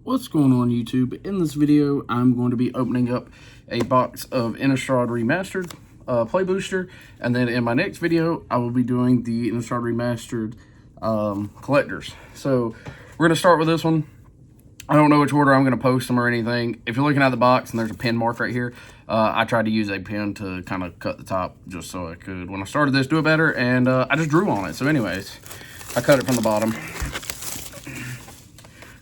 What's going on YouTube? In this video, I'm going to be opening up a box of Innistrad Remastered Play Booster, and then in my next video, I will be doing the Innistrad Remastered collectors. So we're going to start with this one. I don't know which order I'm going to post them or anything. If you're looking at the box and there's a pin mark right here, I tried to use a pen to kind of cut the top just so I could, when I started this, do it better, and I just drew on it. So anyways, I cut it from the bottom.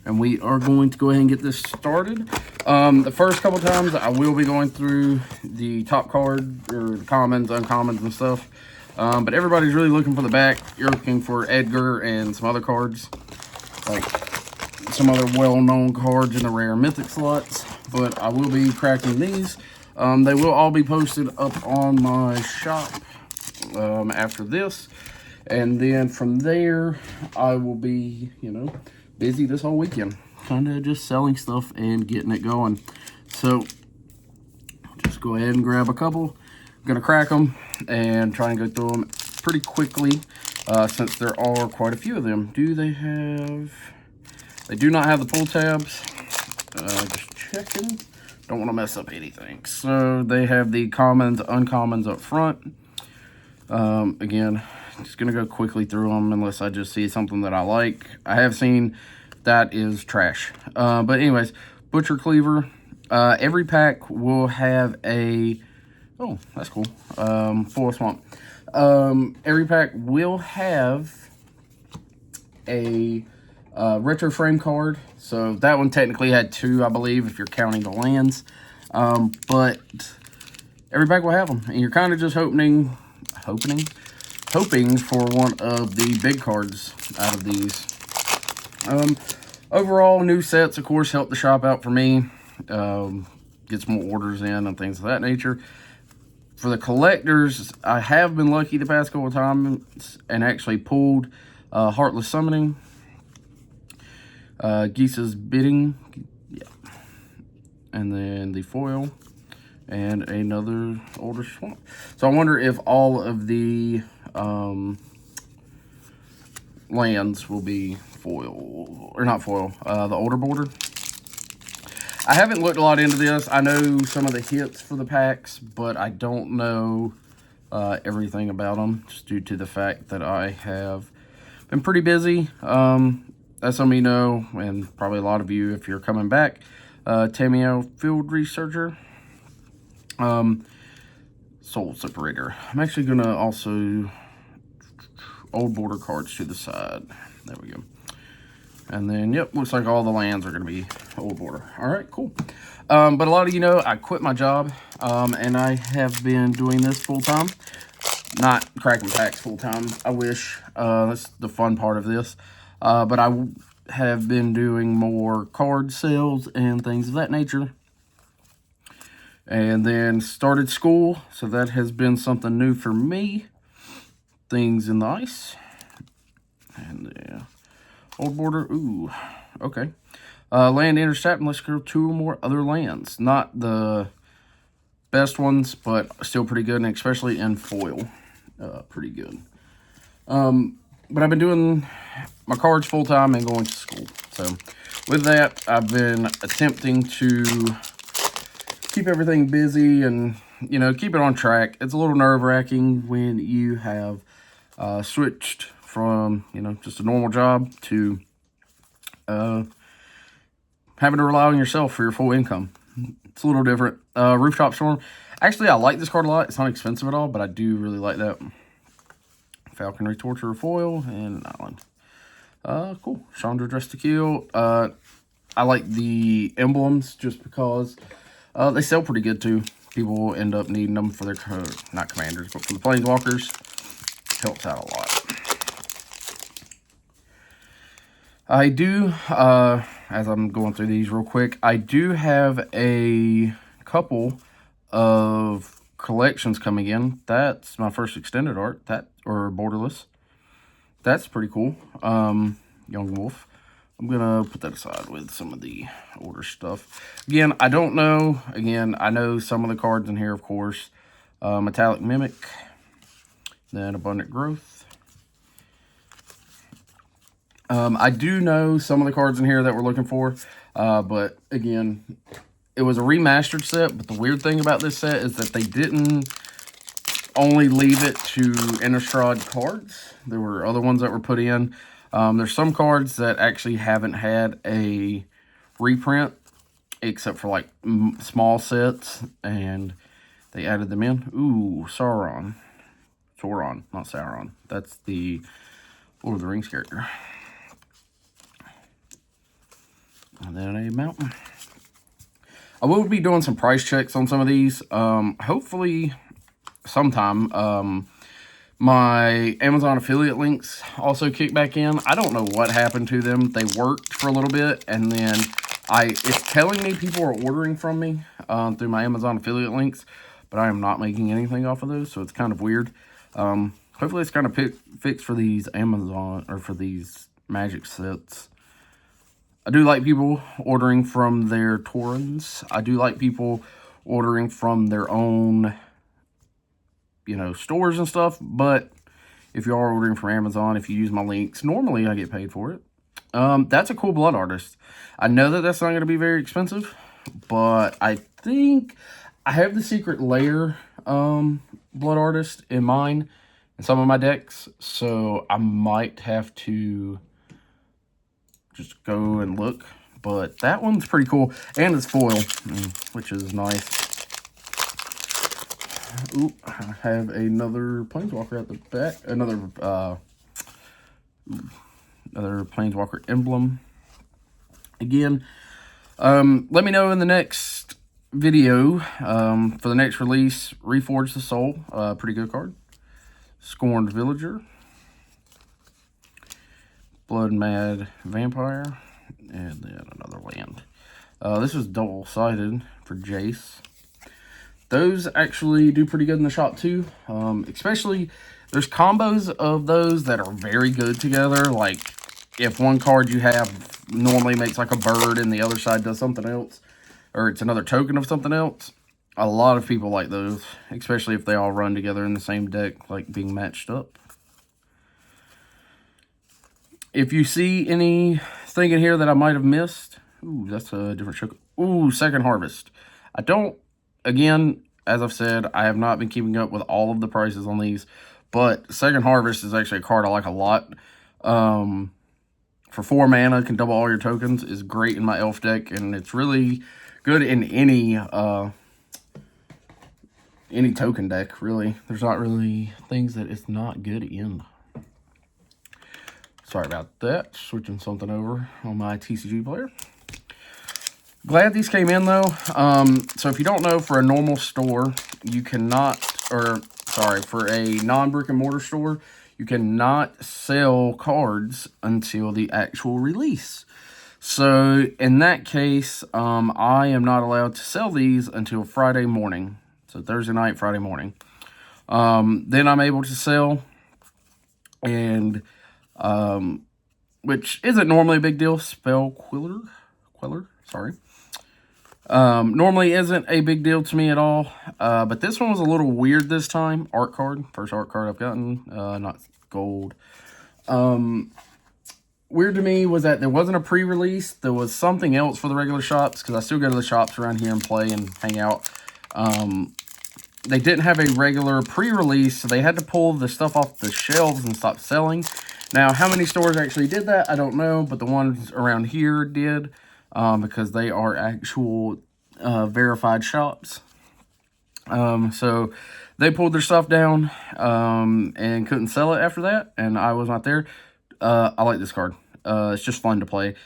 And we are going to go ahead and get this started. The first couple times, I will be going through the top card, or the commons, uncommons, and stuff. But everybody's really looking for the back. You're looking for Edgar and some other cards, like some other well-known cards in the rare mythic slots. But I will be cracking these. They will all be posted up on my shop after this. And then from there, I will be, busy this whole weekend, kind of just selling stuff and getting it going. So just go ahead and grab a couple. I'm gonna crack them and try and go through them pretty quickly, since there are quite a few of them. They do not have the pull tabs. Just checking, don't want to mess up anything. So they have the commons, uncommons up front. Again, just gonna go quickly through them unless I just see something that I like. I have seen that is trash. But anyways, Butcher Cleaver. Every pack will have a, oh, that's cool. Full Swamp. Every pack will have a retro frame card. So that one technically had two, I believe, if you're counting the lands. But every pack will have them, and you're kind of just hoping for one of the big cards out of these. Overall, new sets, of course, help the shop out for me. Get some more orders in and things of that nature. For the collectors, I have been lucky the past couple of times and actually pulled Heartless Summoning, Geese's Bidding, yeah, and then the foil, and another older swamp. So I wonder if all of the lands will be foil, or not foil, the older border. I haven't looked a lot into this. I know some of the hits for the packs, but I don't know everything about them, just due to the fact that I have been pretty busy. As some of you know, and probably a lot of you if you're coming back, Tamio Field Researcher, Soul Separator. I'm actually gonna also old border cards to the side. There we go. And then, yep, looks like all the lands are gonna be old border. All right, cool. But a lot of you know, I quit my job, and I have been doing this full time, not cracking packs full time. I wish. That's the fun part of this. But I have been doing more card sales and things of that nature. And then started school, so that has been something new for me. Things in the ice. And old border, ooh, okay. Land intercept, and let's go two or more other lands. Not the best ones, but still pretty good, and especially in foil, pretty good. But I've been doing my cards full time and going to school. So with that, I've been attempting to keep everything busy and, keep it on track. It's a little nerve-wracking when you have switched from, just a normal job to having to rely on yourself for your full income. It's a little different. Rooftop Storm. Actually, I like this card a lot. It's not expensive at all, but I do really like that. Falconry Torturer foil and an island. Cool. Chandra Dressed to Kill. I like the emblems just because they sell pretty good too. People will end up needing them for their, not commanders, but for the planeswalkers. Helps out a lot. I do, as I'm going through these real quick, I do have a couple of collections coming in. That's my first extended art, or borderless. That's pretty cool. Young Wolf. I'm gonna put that aside with some of the older stuff. Again, I don't know. Again, I know some of the cards in here, of course. Metallic Mimic, then Abundant Growth, I do know some of the cards in here that we're looking for, but again, it was a remastered set. But the weird thing about this set is that they didn't only leave it to Innistrad cards. There were other ones that were put in. There's some cards that actually haven't had a reprint, except for like small sets, and they added them in. Ooh, Sauron, not Sauron. That's the Lord of the Rings character. And then a mountain. I will be doing some price checks on some of these. Hopefully sometime. My Amazon affiliate links also kick back in. I don't know what happened to them. They worked for a little bit, and then it's telling me people are ordering from me through my Amazon affiliate links, but I am not making anything off of those, so it's kind of weird. Hopefully it's kind of fixed for these Amazon, or for these Magic sets. I do like people ordering from their Taurens. I do like people ordering from their own, stores and stuff. But if you are ordering from Amazon, if you use my links, normally I get paid for it. That's a cool blood artist. I know that that's not going to be very expensive, but I think I have the secret layer blood artist in mine in some of my decks, so I might have to just go and look. But that one's pretty cool, and it's foil, which is nice. Ooh, I have another Planeswalker at the back. Another Planeswalker emblem. Again, let me know in the next video for the next release. Reforge the Soul, pretty good card. Scorned Villager. Blood Mad Vampire, and then another land. This is double-sided for Jace. Those actually do pretty good in the shop too. Especially, there's combos of those that are very good together. Like, if one card you have normally makes like a bird and the other side does something else, or it's another token of something else, a lot of people like those, especially if they all run together in the same deck, like being matched up. If you see anything in here that I might have missed, ooh, that's a different show. Ooh, Second Harvest. Again, as I've said, I have not been keeping up with all of the prices on these, but Second Harvest is actually a card I like a lot. For 4 mana, can double all your tokens, is great in my elf deck, and it's really good in any token deck, really. There's not really things that it's not good in. Sorry about that. Switching something over on my TCG player. Glad these came in, though. So if you don't know, for a normal store, you cannot, for a non-brick and mortar store, you cannot sell cards until the actual release. So in that case, I am not allowed to sell these until Friday morning. So Thursday night, Friday morning. Then I'm able to sell, and which isn't normally a big deal. Spell Queller, sorry. Normally isn't a big deal to me at all. But this one was a little weird this time. Art card, first art card I've gotten, not gold. Weird to me was that there wasn't a pre-release. There was something else for the regular shops, because I still go to the shops around here and play and hang out. They didn't have a regular pre-release, so they had to pull the stuff off the shelves and stop selling. Now, how many stores actually did that, I don't know, but the ones around here did, because they are actual verified shops. So they pulled their stuff down and couldn't sell it after that, and I was not there. I like this card. It's just fun to play.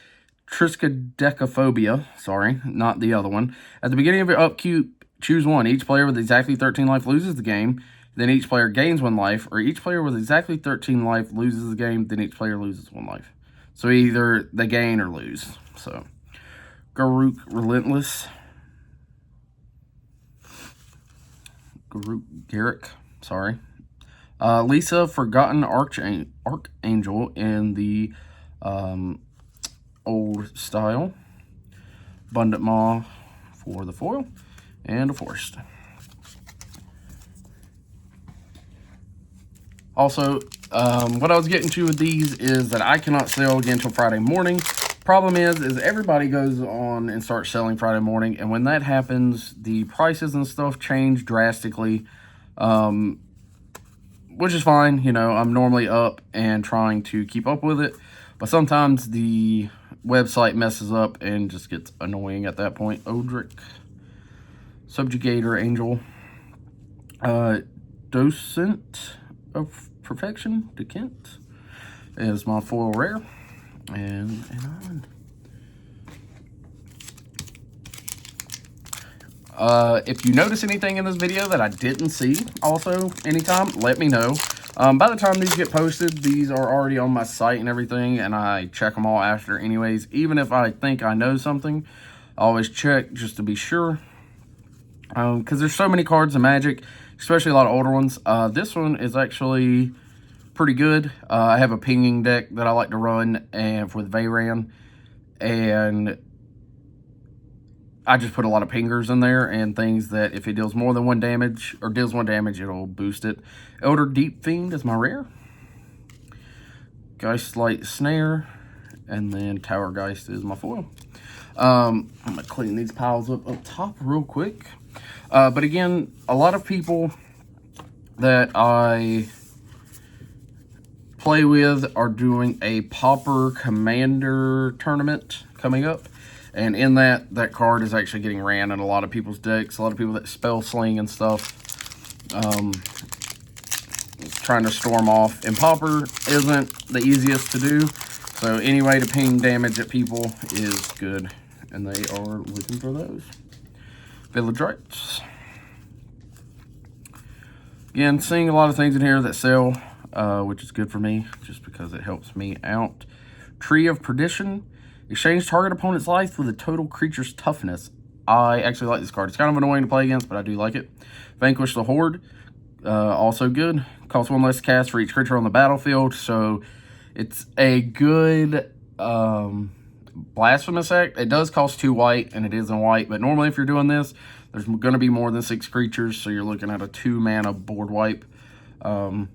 Triskaidekaphobia, sorry, not the other one. At the beginning of your upkeep, choose one. Each player with exactly 13 life loses the game. Then each player gains 1 life, or each player with exactly 13 life loses the game, then each player loses 1 life. So either they gain or lose. So, Garruk Relentless. Garruk, sorry. Lisa, Forgotten Archangel in the old style. Abundant Maw for the foil. And a Forest. Also, What I was getting to with these is that I cannot sell again until Friday morning. Problem is everybody goes on and starts selling Friday morning, and when that happens, the prices and stuff change drastically, which is fine. You know, I'm normally up and trying to keep up with it, but sometimes the website messes up and just gets annoying at that point. Odric, Subjugator Angel, Docent of Perfection, Dekent is my foil rare, and an island. If you notice anything in this video that I didn't see also anytime, let me know. By the time these get posted, these are already on my site and everything, and I check them all after anyways. Even if I think I know something, I always check just to be sure. Because there's so many cards in Magic, especially a lot of older ones. This one is actually pretty good. I have a pinging deck that I like to run and with Veyran, and I just put a lot of pingers in there and things that if it deals more than 1 damage, or deals 1 damage, it'll boost it. Elder Deep Fiend is my rare. Geistlight Snare, and then Tower Geist is my foil. I'm gonna clean these piles up top real quick. But again, a lot of people that I play with are doing a Pauper Commander tournament coming up. And in that card is actually getting ran in a lot of people's decks. A lot of people that spell sling and stuff. Trying to storm off. And Pauper isn't the easiest to do. So any way to ping damage at people is good. And they are looking for those. Village Rites. Again, seeing a lot of things in here that sell, which is good for me, just because it helps me out. Tree of Perdition. Exchange target opponent's life with a total creature's toughness. I actually like this card. It's kind of annoying to play against, but I do like it. Vanquish the Horde. Also good. Costs 1 less cast for each creature on the battlefield. So it's a good Blasphemous Act. It does cost 2 white, and it is in white. But normally if you're doing this, there's going to be more than 6 creatures. So you're looking at a 2 mana board wipe,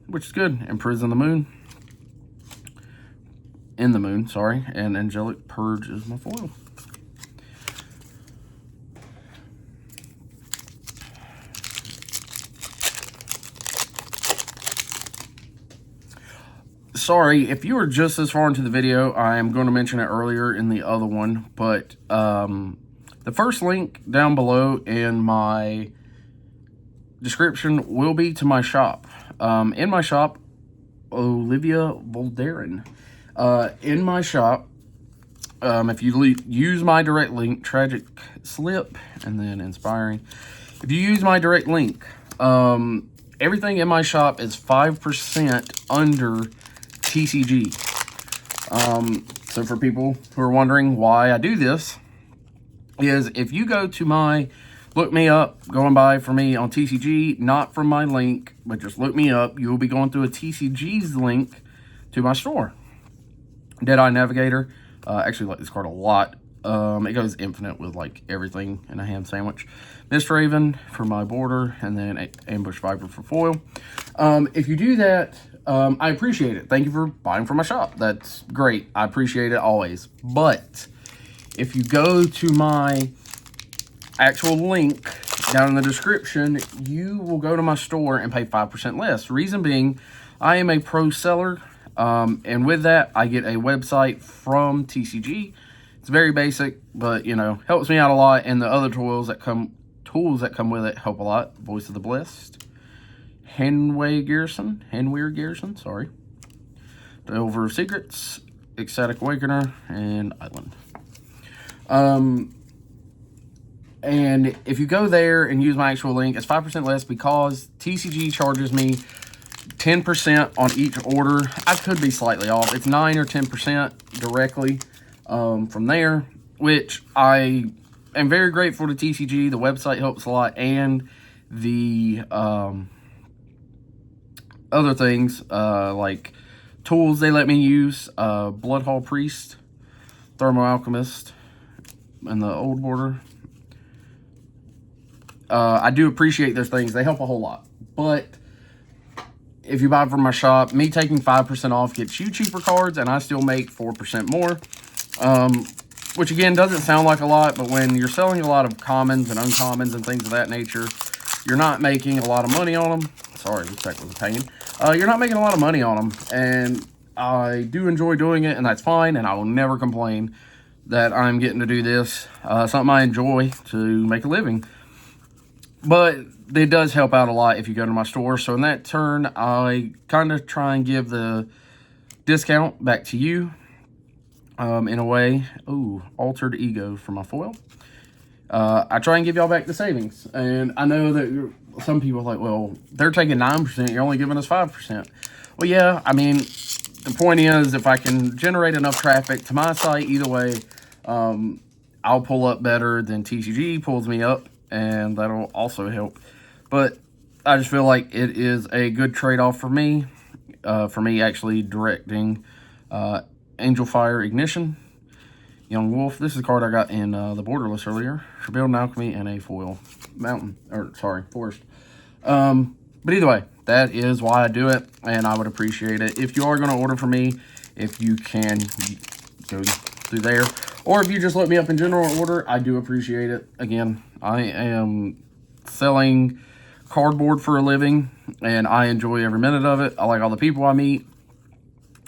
which is good. Imprison the Moon. In the Moon, sorry. And Angelic Purge is my foil. Sorry, if you were just as far into the video, I am going to mention it earlier in the other one, but the first link down below in my description will be to my shop. In my shop, Olivia Volderin. In my shop, if you use my direct link, Tragic Slip, and then Inspiring. If you use my direct link, everything in my shop is 5% under TCG. So for people who are wondering why I do this, is if you go to my look me up, going by for me on TCG, not from my link, but just look me up, you will be going through a TCG's link to my store. Deadeye Navigator. Actually like this card a lot. It goes infinite with like everything in a ham sandwich. Mistraven for my border, and then Ambush Viper for foil. If you do that, I appreciate it. Thank you for buying from my shop. That's great. I appreciate it always. But if you go to my actual link down in the description, you will go to my store and pay 5% less. Reason being, I am a pro seller. And with that, I get a website from TCG. It's very basic, but, you know, helps me out a lot. And the other tools that come with it help a lot. Voice of the Blessed. Henweir Garrison, sorry. Delver of Secrets. Ecstatic Awakener. And Island. And if you go there and use my actual link, it's 5% less because TCG charges me 10% on each order. I could be slightly off. It's 9 or 10% directly from there, which I am very grateful to TCG. The website helps a lot, and the other things like tools they let me use, Bloodhall Priest, Thermo Alchemist, and the old border. I do appreciate those things. They help a whole lot. But if you buy from my shop, me taking 5% off gets you cheaper cards, and I still make 4% more. Which again doesn't sound like a lot, but when you're selling a lot of commons and uncommons and things of that nature, you're not making a lot of money on them. Sorry, this deck was a pain. You're not making a lot of money on them, and I do enjoy doing it, and that's fine, and I will never complain that I'm getting to do this. Something I enjoy to make a living. But it does help out a lot if you go to my store. So in that turn, I kind of try and give the discount back to you. In a way. Ooh, altered ego for my foil. I try and give y'all back the savings. And I know that some people are like, well, they're taking 9%, you're only giving us 5%. Well, yeah, I mean, the point is, if I can generate enough traffic to my site, either way, I'll pull up better than TCG pulls me up, and that'll also help. But I just feel like it is a good trade-off for me actually directing Angel Fire Ignition, Young Wolf. This is a card I got in the Borderless earlier. For build an alchemy and a foil forest. But either way, that is why I do it, and I would appreciate it if you are going to order from me. If you can go through there, or if you just let me up in general order, I do appreciate it. Again, I am selling cardboard for a living, and I enjoy every minute of it. I like all the people I meet.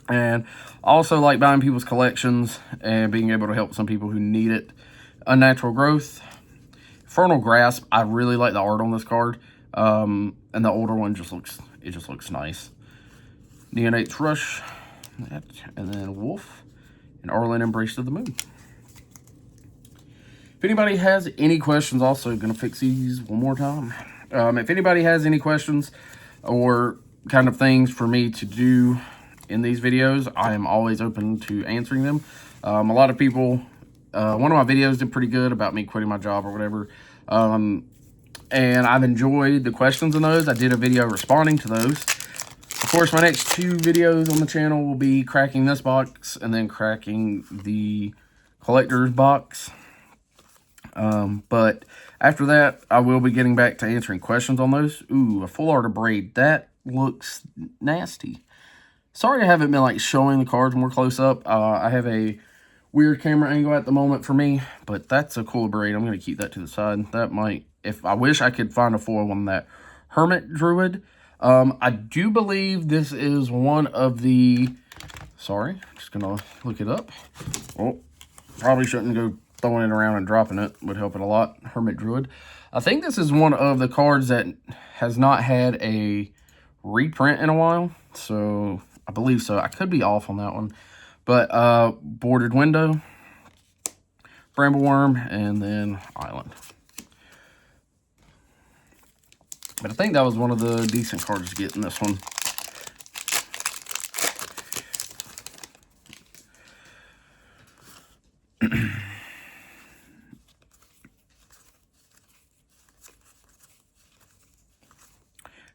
And I also like buying people's collections and being able to help some people who need it. Unnatural Growth. Infernal Grasp. I really like the art on this card. And the older one just looks nice. Neonate's Rush. And then Wolf. And Arlen Embrace of the Moon. If anybody has any questions, also going to fix these one more time. If anybody has any questions or kind of things for me to do in these videos, I am always open to answering them. A lot of people, one of my videos did pretty good about me quitting my job or whatever. And I've enjoyed the questions in those. I did a video responding to those. Of course, my next 2 videos on the channel will be cracking this box and then cracking the collector's box. But after that, I will be getting back to answering questions on those. Ooh, a full art of Braid. That looks nasty. Sorry I haven't been like showing the cards more close up. I have a weird camera angle at the moment for me, but that's a cool Braid. I'm going to keep that to the side. That might, if I wish I could find a foil on that Hermit Druid. I do believe this is one of the, sorry, just going to look it up. Well, probably shouldn't go throwing it around and dropping it. Would help it a lot. Hermit Druid. I think this is one of the cards that has not had a reprint in a while. So I believe so. I could be off on that one. But Boarded Window, Brambleworm, and then Island. But I think that was one of the decent cards to get in this one.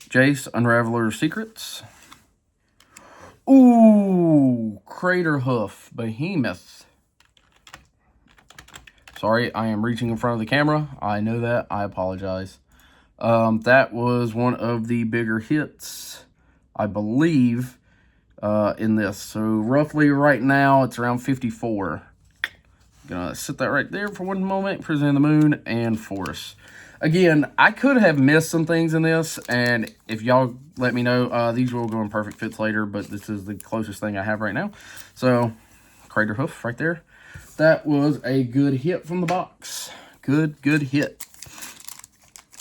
Jace, Unraveler Secrets. Ooh, Crater Hoof, Behemoth. Sorry, I am reaching in front of the camera. I know that. I apologize. That was one of the bigger hits, I believe, in this. So roughly right now, it's around 54. Gonna set that right there for one moment. Prison of the Moon and Forest. Again, I could have missed some things in this, and if y'all let me know, these will go in perfect fits later, but this is the closest thing I have right now. So, Crater Hoof right there. That was a good hit from the box. Good hit.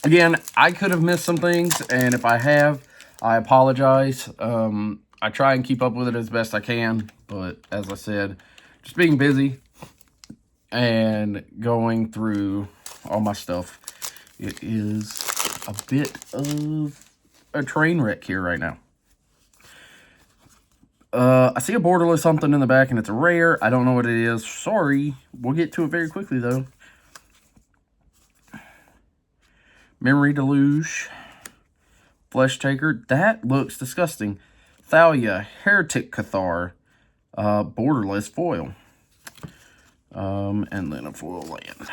Again, I could have missed some things, and if I have, I apologize. I try and keep up with it as best I can, but as I said, just being busy and going through all my stuff. It is a bit of a train wreck here right now. I see a borderless something in the back, and it's a rare. I don't know what it is. Sorry. We'll get to it very quickly, though. Memory Deluge. Flesh Taker. That looks disgusting. Thalia. Heretic Cathar. Borderless foil. And then a foil land.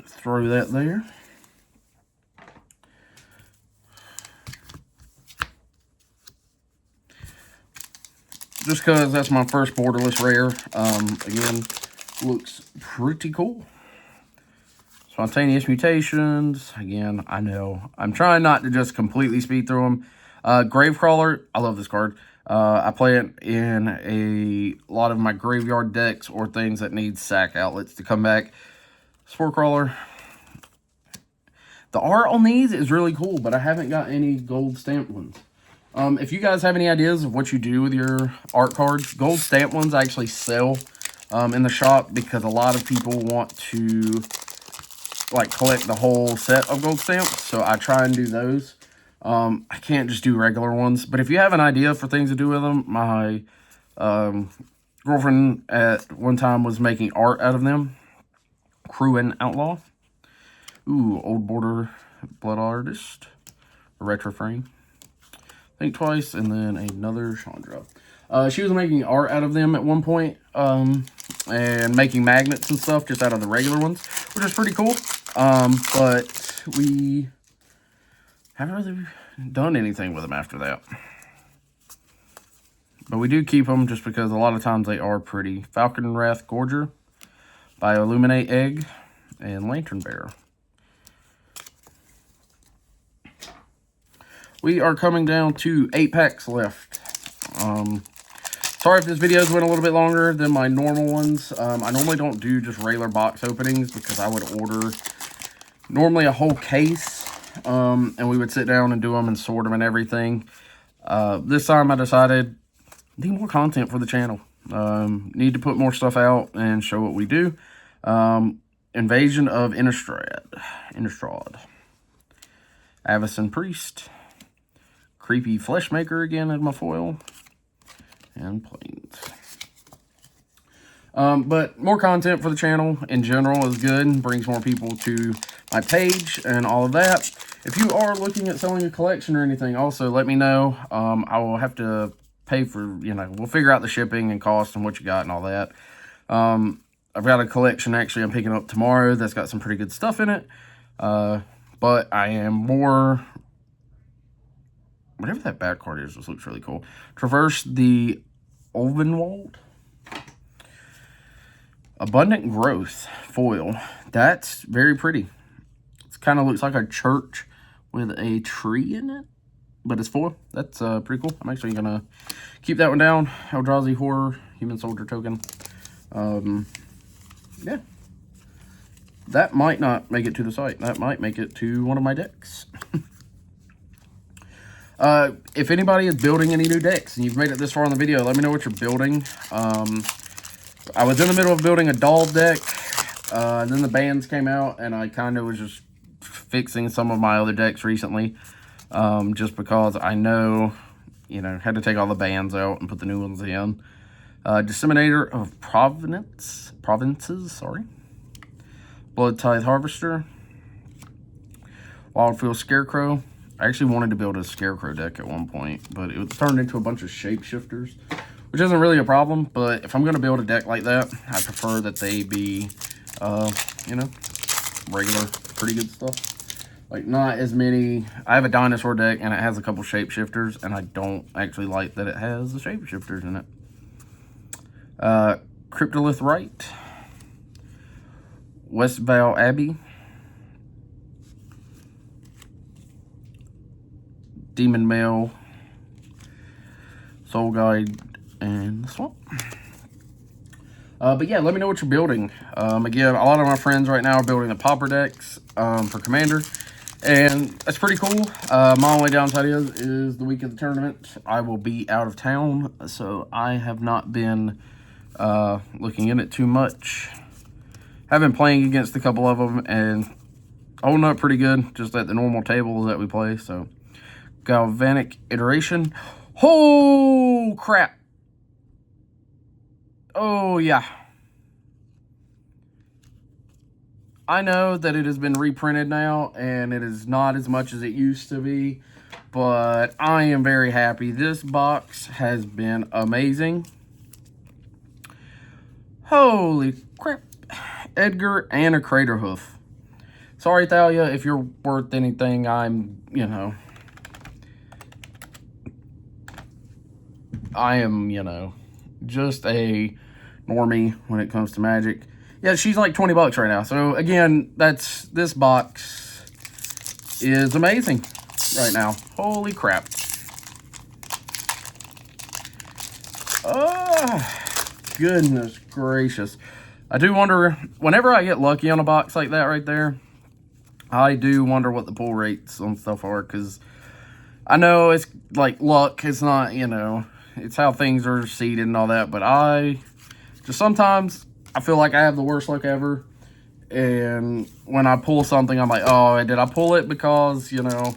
Throw that there. just because that's my first borderless rare. Again, looks pretty cool. Spontaneous mutations. Again, I know I'm trying not to just completely speed through them. Gravecrawler. I love this card. I play it in a lot of my graveyard decks or things that need sack outlets to come back. Spore Crawler. The art on these is really cool, but I haven't got any gold stamped ones. If you guys have any ideas of what you do with your art cards, gold stamped ones actually sell in the shop because a lot of people want to like collect the whole set of gold stamps. So I try and do those. I can't just do regular ones. But if you have an idea for things to do with them, my girlfriend at one time was making art out of them. Crew and Outlaw. Ooh, Old Border Blood Artist. A retro frame. Think Twice, and then another Chandra. She was making art out of them at one point, and making magnets and stuff just out of the regular ones, which is pretty cool. But we haven't really done anything with them after that. But we do keep them just because a lot of times they are pretty. Falcon Wrath Gorger, Bioilluminate Egg, and Lantern Bearer. We are coming down to 8 packs left. Sorry if this video's went a little bit longer than my normal ones. I normally don't do just regular box openings because I would order normally a whole case. And we would sit down and do them and sort them and everything. This time I decided need more content for the channel. Need to put more stuff out and show what we do. Invasion of Innistrad. Avacyn Priest. Creepy Fleshmaker again as my foil. And Plains. But more content for the channel in general is good. Brings more people to my page and all of that. If you are looking at selling a collection or anything, also let me know. I will have to pay for, we'll figure out the shipping and cost and what you got and all that. I've got a collection actually I'm picking up tomorrow that's got some pretty good stuff in it. But I am more... Whatever that back card is, this looks really cool. Traverse the Ulvenwald. Abundant Growth foil. That's very pretty. It kind of looks like a church with a tree in it, but it's foil. That's pretty cool. I'm actually going to keep that one down. Eldrazi Horror, Human Soldier token. Yeah. That might not make it to the site. That might make it to one of my decks. If anybody is building any new decks and you've made it this far in the video, let me know what you're building. I was in the middle of building a doll deck, and then the bands came out, and I kind of was just fixing some of my other decks recently, just because I know, had to take all the bands out and put the new ones in. Disseminator of Provinces, sorry. Blood Tithe Harvester. Wildfield Scarecrow. I actually wanted to build a Scarecrow deck at one point, but it was turned into a bunch of shapeshifters, which isn't really a problem. But if I'm going to build a deck like that, I prefer that they be, regular, pretty good stuff. Like, not as many... I have a dinosaur deck, and it has a couple shapeshifters, and I don't actually like that it has the shapeshifters in it. Cryptolith Rite. Westval Abbey. Demon Mail, Soul Guide, and the Swamp. But yeah, let me know what you're building. Again, a lot of my friends right now are building the Pauper decks for Commander, and that's pretty cool. My only downside is the week of the tournament. I will be out of town, so I have not been looking in it too much. I've been playing against a couple of them and holding up pretty good, just at the normal tables that we play, so... Galvanic Iteration. Oh, crap. Oh, yeah. I know that it has been reprinted now, and it is not as much as it used to be, but I am very happy. This box has been amazing. Holy crap. Edgar and a Crater Hoof. Sorry, Thalia, if you're worth anything, I'm, I am, you know, just a normie when it comes to Magic. Yeah, she's like 20 bucks right now. So again, this box is amazing right now. Holy crap. Oh, goodness gracious. I do wonder, whenever I get lucky on a box like that right there, I do wonder what the pull rates on stuff are, because I know it's like luck. It's not, you know, it's how things are seeded and all that, but I just sometimes I feel like I have the worst luck ever. And when I pull something, I'm like, oh, did I pull it because, you know,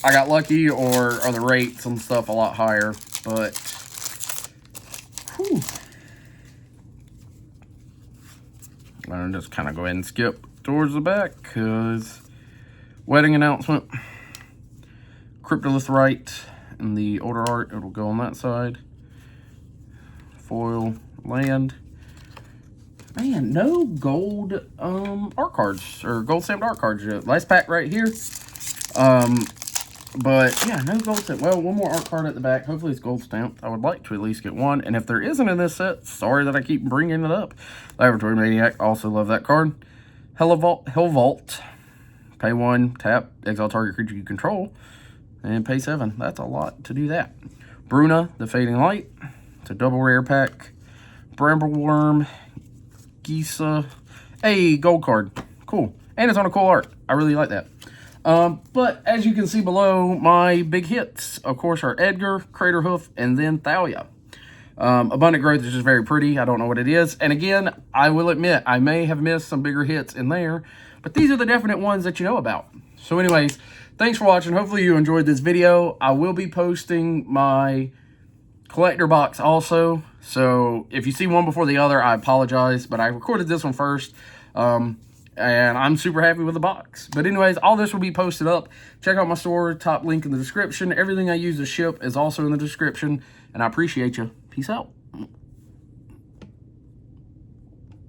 I got lucky, or are the rates and stuff a lot higher? But, whew. I'm just kind of go ahead and skip towards the back, because wedding announcement, Cryptolithrite, and the older art, it'll go on that side. Foil, land. Man, no gold art cards, or gold stamped art cards yet. Last pack right here. But yeah, no gold stamp. Well, one more art card at the back. Hopefully it's gold stamped. I would like to at least get one. And if there isn't in this set, sorry that I keep bringing it up. Laboratory Maniac, also love that card. Hell Vault. Pay 1, tap, exile target creature you control, and pay 7. That's a lot to do that. Bruna, the Fading Light. It's a double rare pack. Brambleworm, Gisa. Hey, gold card. Cool. And it's on a cool art. I really like that. But as you can see below, my big hits, of course, are Edgar, Craterhoof, and then Thalia. Abundant Growth is just very pretty. I don't know what it is. And again, I will admit, I may have missed some bigger hits in there, but these are the definite ones that you know about. So anyways, thanks for watching. Hopefully you enjoyed this video. I will be posting my collector box also. So if you see one before the other, I apologize, but I recorded this one first. And I'm super happy with the box. But anyways, all this will be posted up. Check out my store, top link in the description. Everything I use to ship is also in the description. And I appreciate you. Peace out.